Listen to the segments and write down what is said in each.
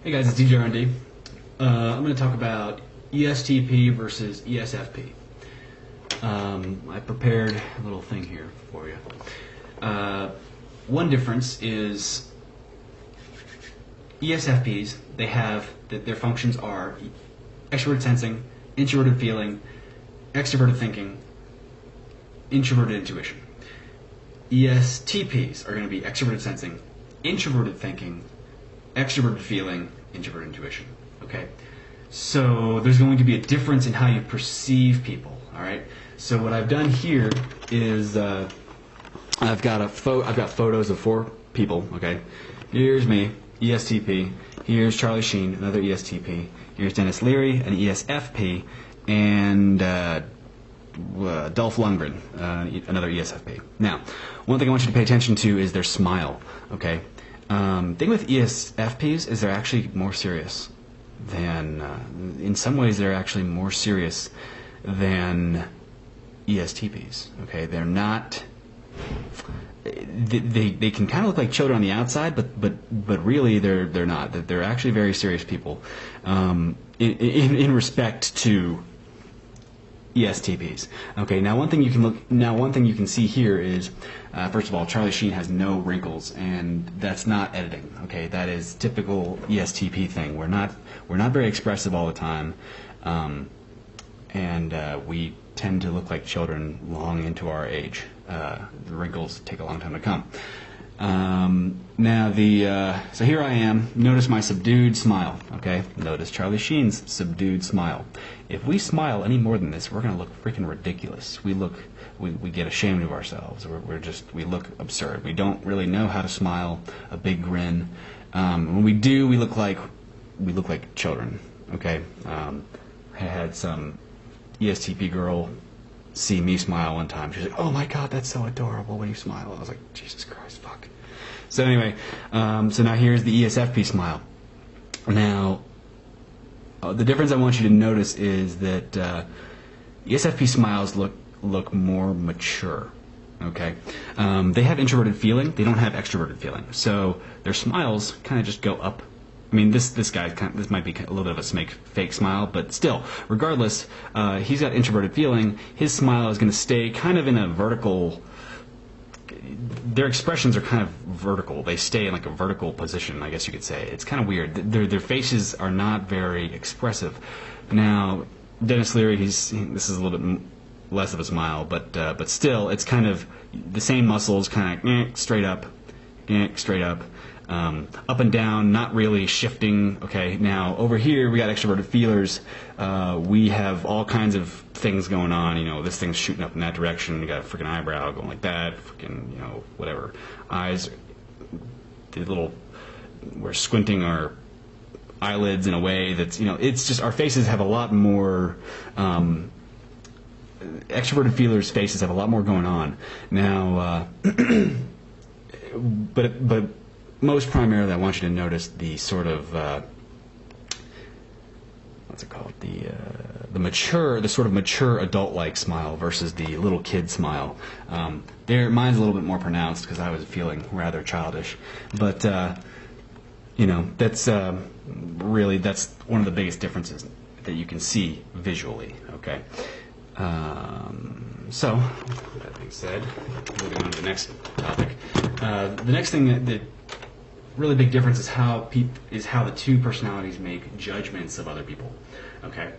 Hey guys, it's EJArendee. I'm going to talk about ESTP versus ESFP. I prepared a little thing here for you. One difference is ESFPs, their functions are extroverted sensing, introverted feeling, extroverted thinking, introverted intuition. ESTPs are going to be extroverted sensing, introverted thinking, extroverted feeling, introverted intuition. Okay, so there's going to be a difference in how you perceive people. All right. So what I've done here is I've got photos of 4 people. Okay, here's me, ESTP. Here's Charlie Sheen, another ESTP. Here's Dennis Leary, an ESFP, and Dolph Lundgren, another ESFP. Now, one thing I want you to pay attention to is their smile. Okay. Thing with ESFPs is they're actually more serious than, in some ways, they're actually more serious than ESTPs. Okay, they're not. They can kind of look like children on the outside, but really they're not. They're actually very serious people. In respect to ESTPs. Okay. Now, one thing you can see here is, first of all, Charlie Sheen has no wrinkles, and that's not editing. Okay, that is typical ESTP thing. We're not very expressive all the time, and we tend to look like children long into our age. The wrinkles take a long time to come. So here I am. Notice my subdued smile. Okay, notice Charlie Sheen's subdued smile. If we smile any more than this, we're going to look freaking ridiculous. We get ashamed of ourselves. We look absurd. We don't really know how to smile. A big grin. When we do, we look like children. Okay. I had some ESTP girl see me smile one time. She's like, "Oh my God, that's so adorable when you smile." I was like, "Jesus Christ, fuck." So anyway, so now here's the ESFP smile. Now, the difference I want you to notice is that ESFP smiles look more mature. Okay, they have introverted feeling. They don't have extroverted feeling. So their smiles kind of just go up. I mean, this might be a little bit of a fake smile, but still, regardless, he's got introverted feeling. His smile is going to stay kind of in a vertical. Their expressions are kind of vertical. They stay in like a vertical position, I guess you could say. It's kind of weird. Their faces are not very expressive. Now, Dennis Leary, this is a little bit less of a smile, but still, it's kind of the same muscles, kind of straight up, up and down, not really shifting. Okay, now over here we got extroverted feelers. We have all kinds of things going on. You know, this thing's shooting up in that direction. You got a freaking eyebrow going like that. Freaking, whatever. Eyes, we're squinting our eyelids in a way that's, it's just our faces have a lot more. Extroverted feelers' faces have a lot more going on now. But most primarily, I want you to notice the sort of what's it called? The sort of mature adult-like smile versus the little kid smile. Mine's a little bit more pronounced because I was feeling rather childish, but that's that's one of the biggest differences that you can see visually. Okay. So, that being said, moving on to the next topic. The next thing that really big difference is how the two personalities make judgments of other people. Okay.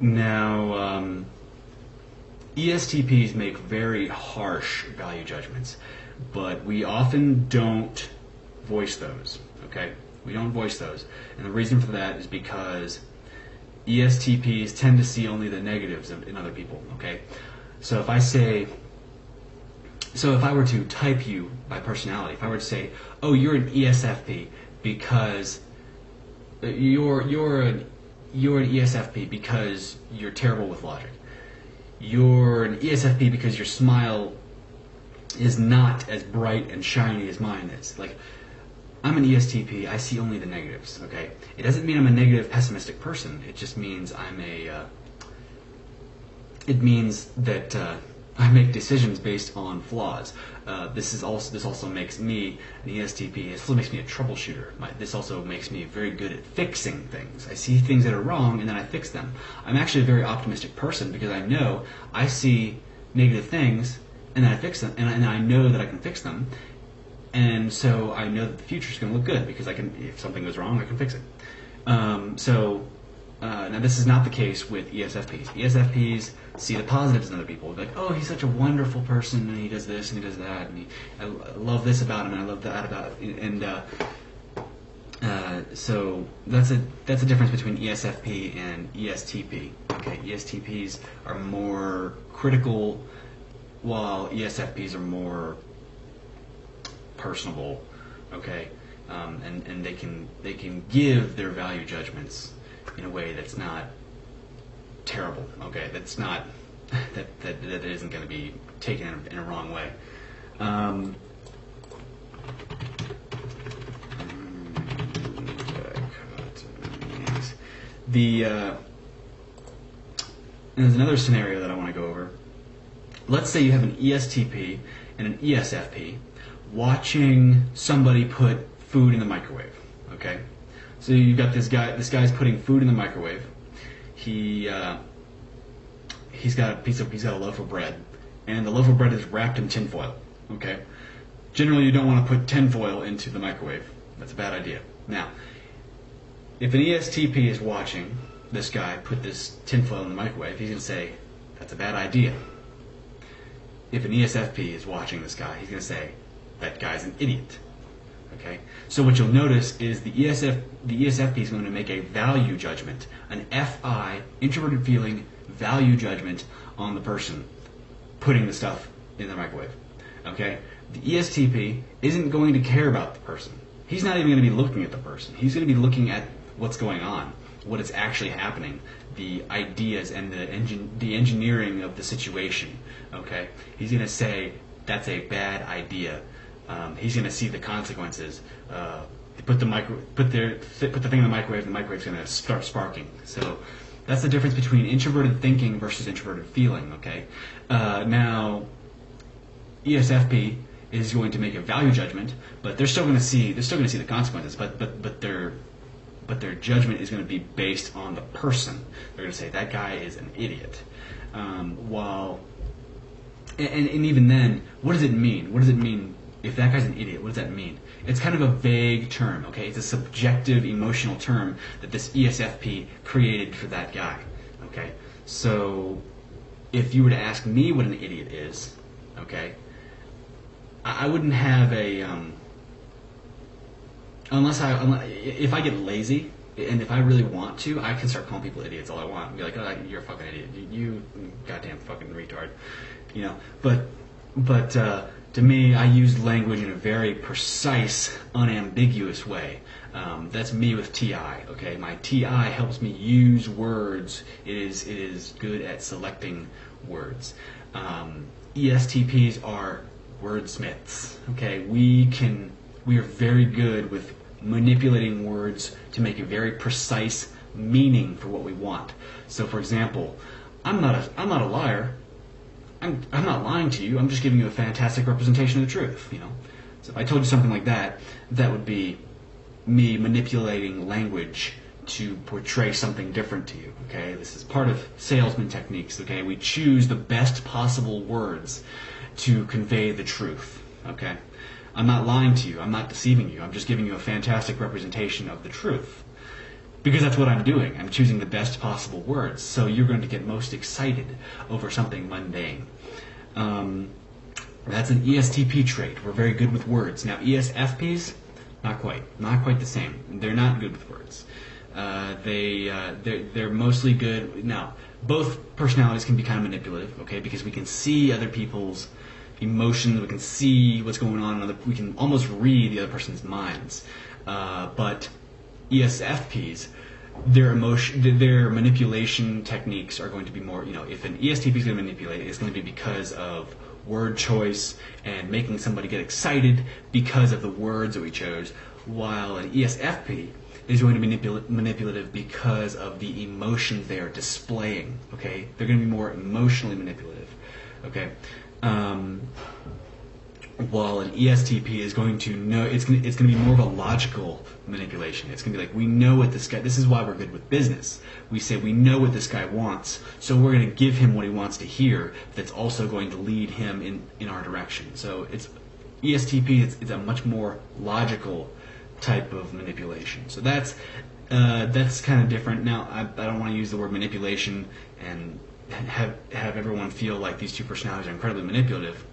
Now, ESTPs make very harsh value judgments, but we often don't voice those. Okay, we don't voice those, and the reason for that is because ESTPs tend to see only the negatives in other people. Okay, so if I were to type you by personality, if I were to say, "Oh, you're an ESFP because you're an ESFP because you're terrible with logic. You're an ESFP because your smile is not as bright and shiny as mine is." Like, I'm an ESTP. I see only the negatives. Okay, it doesn't mean I'm a negative, pessimistic person. It just means it means that I make decisions based on flaws. This also makes me an ESTP. This also makes me a troubleshooter. This also makes me very good at fixing things. I see things that are wrong and then I fix them. I'm actually a very optimistic person because I know I see negative things and then I fix them, and I know that I can fix them, and so I know that the future is going to look good because if something goes wrong, I can fix it. Now this is not the case with ESFPs. ESFPs see the positives in other people. Like, oh, he's such a wonderful person, and he does this and he does that, and I love this about him, and I love that about it. So that's a difference between ESFP and ESTP. Okay, ESTPs are more critical, while ESFPs are more personable. Okay, and they can give their value judgments in a way that's not terrible. Okay, that's not that isn't going to be taken in a wrong way. And there's another scenario that I want to go over. Let's say you have an ESTP and an ESFP watching somebody put food in the microwave. Okay, so you've got this guy. This guy's putting food in the microwave. He's got a loaf of bread, and the loaf of bread is wrapped in tinfoil. Okay, generally you don't want to put tinfoil into the microwave. That's a bad idea. Now, if an ESTP is watching this guy put this tinfoil in the microwave, he's going to say, that's a bad idea. If an ESFP is watching this guy, he's going to say, that guy's an idiot. Okay? So what you'll notice is the ESFP is going to make a value judgment, an FI, introverted feeling, value judgment on the person putting the stuff in the microwave. Okay? The ESTP isn't going to care about the person. He's not even going to be looking at the person. He's going to be looking at what's going on, what is actually happening, the ideas and the engineering of the situation. Okay, he's going to say that's a bad idea. He's going to see the consequences. Put the thing in the microwave. The microwave's going to start sparking. So that's the difference between introverted thinking versus introverted feeling. Okay, now ESFP is going to make a value judgment, but they're still going to see the consequences. But their judgment is going to be based on the person. They're going to say that guy is an idiot. And even then, what does it mean? What does it mean if that guy's an idiot? What does that mean? It's kind of a vague term. Okay, it's a subjective, emotional term that this ESFP created for that guy. Okay, so if you were to ask me what an idiot is, okay, I wouldn't have a if I get lazy and if I really want to, I can start calling people idiots all I want and be like, oh, you're a fucking idiot, you goddamn fucking retard, you know. But to me, I use language in a very precise, unambiguous way. That's me with TI. Okay, my TI helps me use words. It is good at selecting words. ESTPs are wordsmiths. Okay, we are very good with manipulating words to make a very precise meaning for what we want. So, for example, I'm not a liar. I'm not lying to you. I'm just giving you a fantastic representation of the truth. You know. So if I told you something like that, that would be me manipulating language to portray something different to you. Okay, this is part of salesman techniques. Okay, we choose the best possible words to convey the truth. Okay. I'm not lying to you. I'm not deceiving you. I'm just giving you a fantastic representation of the truth. Because that's what I'm doing. I'm choosing the best possible words. So you're going to get most excited over something mundane. That's an ESTP trait. We're very good with words. Now, ESFPs, not quite. Not quite the same. They're not good with words. They're mostly good. Now, both personalities can be kind of manipulative, okay, because we can see other people's emotions, we can see what's going on, we can almost read the other person's minds. But ESFPs, their manipulation techniques are going to be more, you know, if an ESTP is going to manipulate, it's going to be because of word choice and making somebody get excited because of the words that we chose, while an ESFP is going to be manipulative because of the emotions they are displaying. Okay, they're going to be more emotionally manipulative. Okay. While an ESTP is going to know, it's going to be more of a logical manipulation. It's going to be like, we know what this guy, this is why we're good with business. We say we know what this guy wants, so we're going to give him what he wants to hear that's also going to lead him in our direction. So it's ESTP, it's a much more logical type of manipulation. So that's kind of different. Now, I don't want to use the word manipulation and have everyone feel like these two personalities are incredibly manipulative.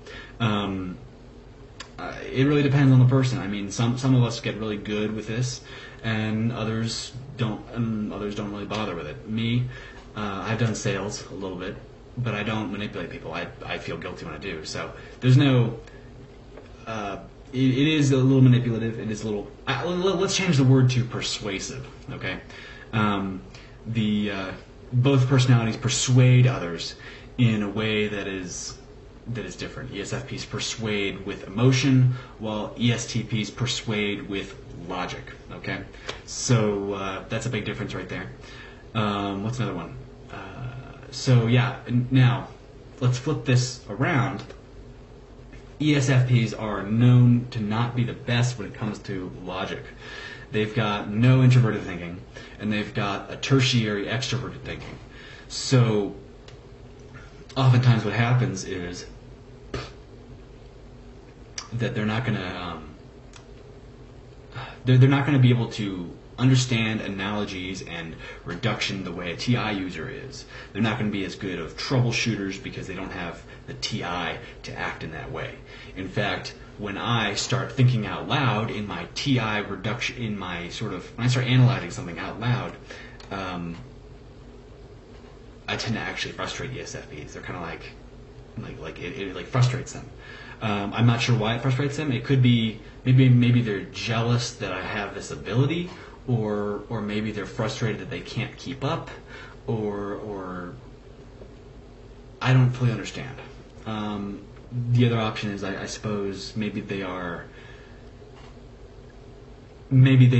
It really depends on the person. I mean, some of us get really good with this, and others don't. And others don't really bother with it. Me, I've done sales a little bit, but I don't manipulate people. I feel guilty when I do. So there's no. It is a little manipulative. It is a little. Let's change the word to persuasive. Okay, both personalities persuade others in a way that is different. ESFPs persuade with emotion, while ESTPs persuade with logic. Okay, so that's a big difference right there. What's another one? So yeah, now let's flip this around. ESFPs are known to not be the best when it comes to logic. They've got no introverted thinking, and they've got a tertiary extroverted thinking. So oftentimes what happens is that they're not going to be able to understand analogies and reduction the way a TI user is. They're not going to be as good of troubleshooters because they don't have the TI to act in that way. In fact, when I start thinking out loud in my TI reduction, in my when I start analyzing something out loud, I tend to actually frustrate ESFPs. They're kind of like it frustrates them. I'm not sure why it frustrates them. It could be maybe they're jealous that I have this ability, or maybe they're frustrated that they can't keep up, or I don't fully understand. The other option is, I suppose, maybe they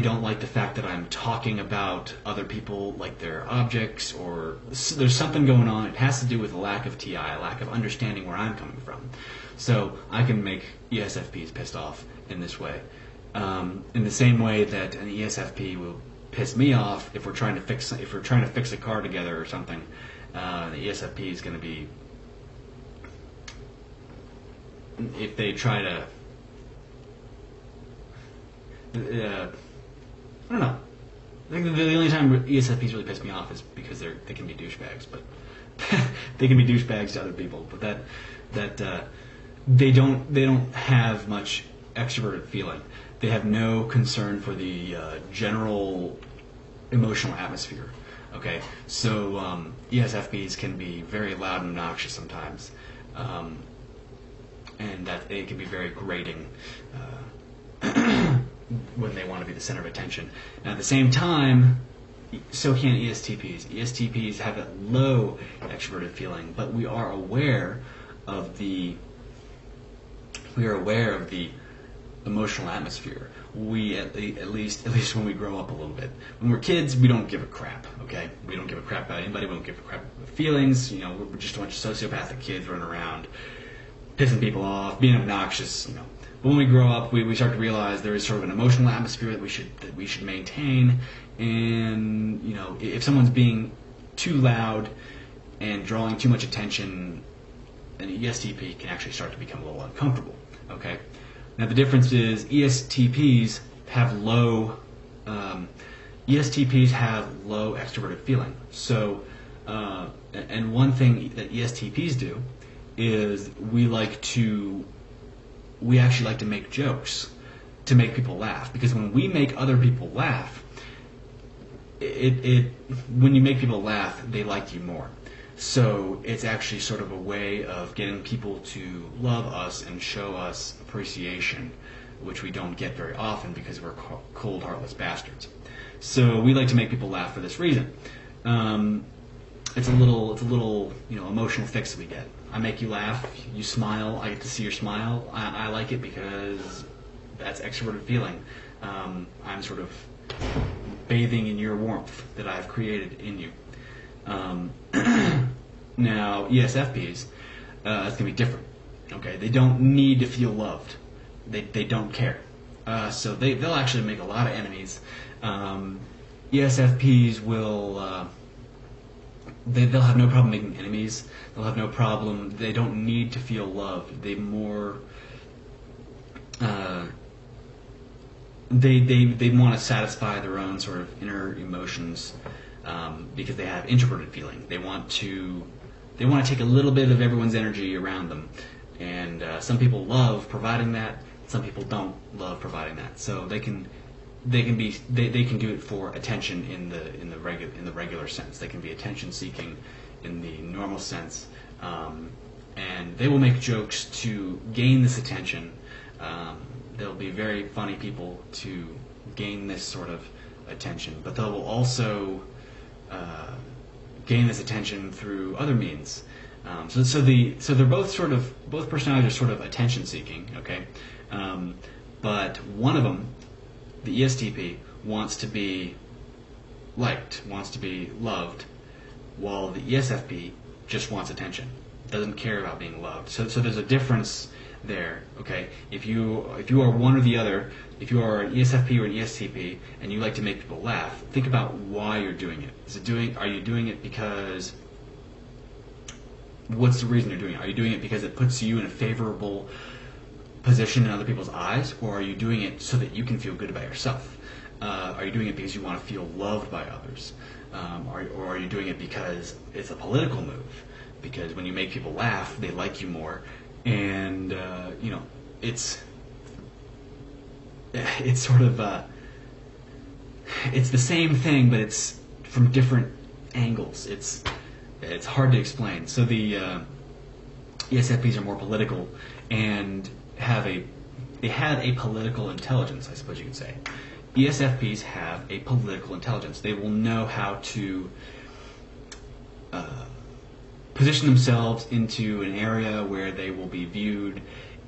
don't like the fact that I'm talking about other people like they're objects, or there's something going on. It has to do with a lack of TI, a lack of understanding where I'm coming from. So I can make ESFPs pissed off in this way. In the same way that an ESFP will piss me off if we're trying to fix a car together or something. The ESFP is going to be, if they try to, I don't know. I think the only time ESFPs really piss me off is because they can be douchebags, but they can be douchebags to other people. But that they don't have much extroverted feeling. They have no concern for the general emotional atmosphere. Okay, so ESFPs can be very loud and obnoxious sometimes, and that it can be very grating when they want to be the center of attention. Now, at the same time, so can ESTPs. ESTPs have a low extroverted feeling, but we are aware of the emotional atmosphere. We at least when we grow up a little bit. When we're kids, we don't give a crap. Okay, we don't give a crap about anybody. We don't give a crap about feelings. You know, we're just a bunch of sociopathic kids running around, pissing people off, being obnoxious. You know, but when we grow up, we start to realize there is sort of an emotional atmosphere that we should maintain. And you know, if someone's being too loud and drawing too much attention, an ESTP can actually start to become a little uncomfortable. Okay. Now the difference is ESTPs have low extroverted feeling. So, and one thing that ESTPs do is we actually like to make jokes to make people laugh, because when we make other people laugh, when you make people laugh, they like you more. So it's actually sort of a way of getting people to love us and show us appreciation, which we don't get very often because we're cold, heartless bastards. So we like to make people laugh for this reason. It's a little emotional fix that we get. I make you laugh, you smile, I get to see your smile. I like it because that's extroverted feeling. I'm sort of bathing in your warmth that I've created in you. Now, ESFPs, it's going to be different. Okay, they don't need to feel loved. They don't care. So they'll actually make a lot of enemies. ESFPs will they'll have no problem making enemies. They'll have no problem. They don't need to feel loved. They more they want to satisfy their own sort of inner emotions because they have introverted feeling. They want to take a little bit of everyone's energy around them, and some people love providing that. Some people don't love providing that. So they can do it for attention in the regular sense. They can be attention seeking in the normal sense, and they will make jokes to gain this attention. They'll be very funny people to gain this sort of attention, but they will also gain this attention through other means. So they're both personalities are sort of attention seeking. Okay, but one of them, the ESTP, wants to be liked, wants to be loved, while the ESFP just wants attention, doesn't care about being loved. So there's a difference there. Okay, if you are one or the other, if you are an ESFP or an ESTP and you like to make people laugh, think about why you're doing it. Are you doing it because, what's the reason you're doing it? Are you doing it because it puts you in a favorable position in other people's eyes, or are you doing it so that you can feel good about yourself? Are you doing it because you want to feel loved by others? Or are you doing it because it's a political move? Because when you make people laugh, they like you more, and it's sort of it's the same thing, but it's from different angles. It's hard to explain. So the ESFPs are more political and have a political intelligence, I suppose you could say. ESFPs have a political intelligence. They will know how to position themselves into an area where they will be viewed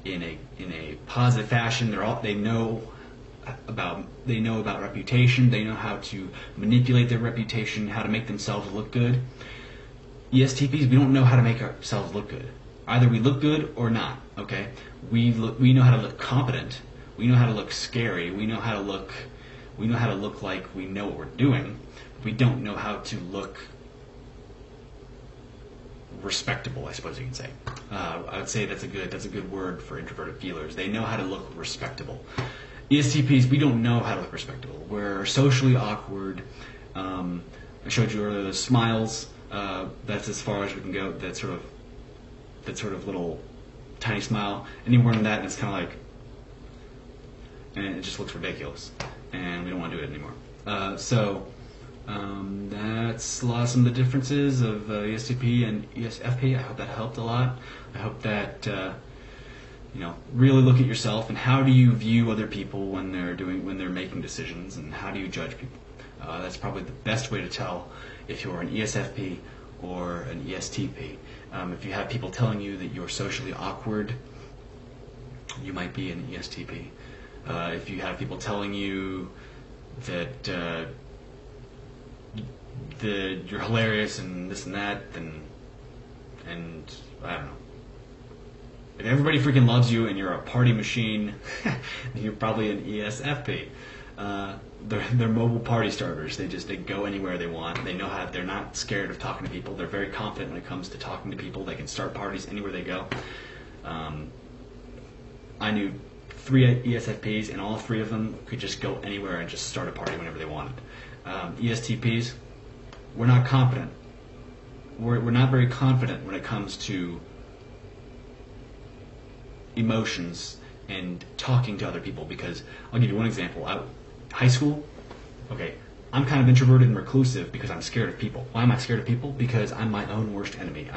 in a positive fashion. They know about reputation. They know how to manipulate their reputation, how to make themselves look good. ESTPs, we don't know how to make ourselves look good. Either we look good or not. Okay, we know how to look competent. We know how to look scary. We know how to look like we know what we're doing. We don't know how to look respectable, I suppose you can say. I would say that's a good word for introverted feelers. They know how to look respectable. ESTPs, we don't know how to look respectable. We're socially awkward. I showed you earlier the smiles. That's as far as we can go. That sort of little tiny smile. Any more than that, and it's kind of like, and it just looks ridiculous, and we don't want to do it anymore. That's some of the differences of ESTP and ESFP. I hope that helped a lot. I hope that really look at yourself and how do you view other people when they're making decisions, and how do you judge people. That's probably the best way to tell if you're an ESFP or an ESTP. If you have people telling you that you're socially awkward, you might be an ESTP. If you have people telling you that you're hilarious and this and that, and I don't know. If everybody freaking loves you and you're a party machine, then you're probably an ESFP. They're mobile party starters. They go anywhere they want. They know how. They're not scared of talking to people. They're very confident when it comes to talking to people. They can start parties anywhere they go. I knew 3 ESFPs, and all 3 of them could just go anywhere and just start a party whenever they wanted. ESTPs, we're not confident. We're not very confident when it comes to emotions and talking to other people, because I'll give you one example. High school, okay, I'm kind of introverted and reclusive because I'm scared of people. Why am I scared of people? Because I'm my own worst enemy.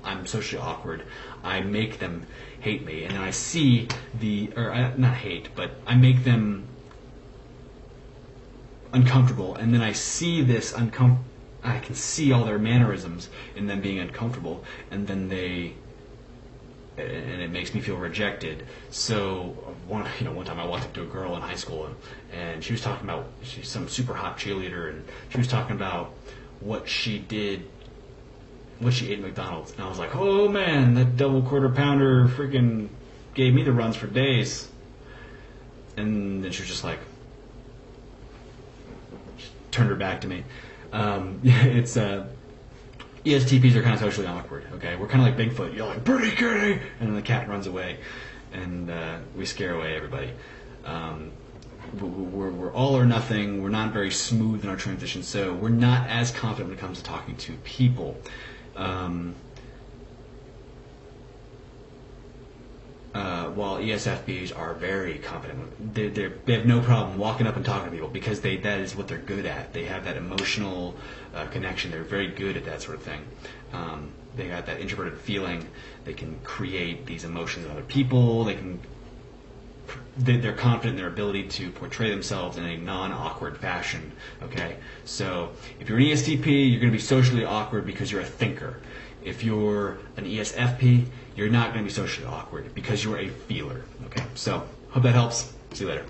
I'm socially awkward. I make them hate me, and then I see not hate, but I make them uncomfortable, and then I see this I can see all their mannerisms in them being uncomfortable, and then and it makes me feel rejected. So one time I walked up to a girl in high school, and she was talking about, she's some super hot cheerleader, and she was talking about what she did what she ate at McDonald's. And I was like, oh man, that double quarter pounder freaking gave me the runs for days. And then she was just like, turned her back to me. It's ESTPs are kind of socially awkward. Okay, we're kind of like Bigfoot. You're like, pretty kitty, and then the cat runs away, and we scare away everybody. We're all or nothing. We're not very smooth in our transition, so we're not as confident when it comes to talking to people. While ESFPs are very confident, they have no problem walking up and talking to people because that is what they're good at. They have that emotional connection. They're very good at that sort of thing. They got that introverted feeling. They can create these emotions in other people. They're confident in their ability to portray themselves in a non-awkward fashion. Okay, so if you're an ESTP, you're going to be socially awkward because you're a thinker. If you're an ESFP, you're not going to be socially awkward because you're a feeler. Okay, so hope that helps. See you later.